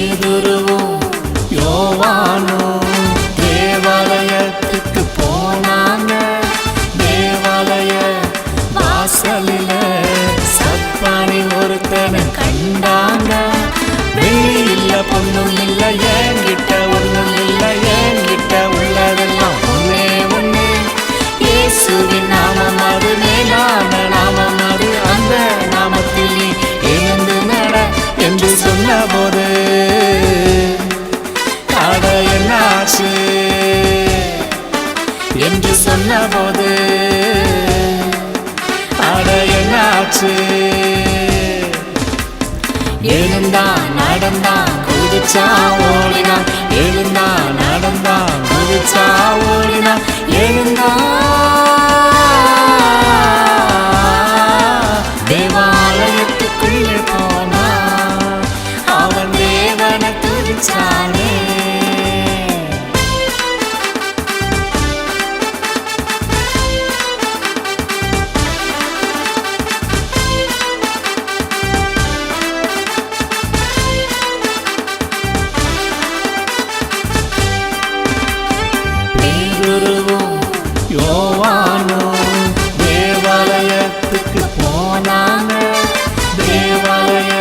பேதுருவும் யோவானும் தேவாலயத்துக்கு போனாங்க. தேவாலய வாசலில சப்பானி ஒருத்தனை கண்டாங்க. வெள்ளி இல்ல பொண்ணும் இல்ல என்கிட்ட ஒண்ணும் இல்ல, என்கிட்ட உள்ளதெல்லாம் ஒன்னே ஒண்ணு, இயேசுவின் நாமம் அது மேலான நாமம் அது, அந்த நாமத்தில் நீ எழுந்து நட என்று சொன்ன போது அட என்னாச்சு என்று சொன்ன போது அட என்னாச்சு. எழுந்தான் நடந்தான் குதிச்சான் ஓடினான், எழுந்தான் நடந்தான் குதிச்சான் ஓடினான், எழுந்தான் தேவாலயத்துக்குள்ளே போனான், அவன் தேவனை துதிச்சானே. பேதுருவும் யோவானும் தேவாலயத்துக்கு போனாங்க. தேவாலய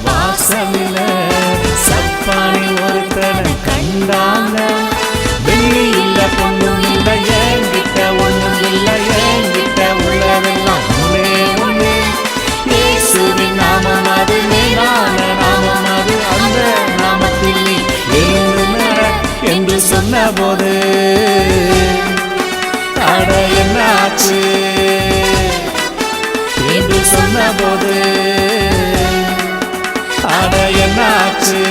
வாசலில சப்பானி ஒருத்தனை கண்டாங்க. வெள்ளி இல்ல பொண்ணும் இல்ல என்கிட்ட ஒண்ணும் இல்ல, என்கிட்ட உள்ளதெல்லாம் ஒரே ஒண்ணு, இயேசுவின் நாமம் அது மேலான நாமம் அது, அந்த நாமத்தில் நீ எழுந்து நட என்று சொன்ன போது அட என்னாச்சு என்று சொன்ன போது அட என்னாச்சு.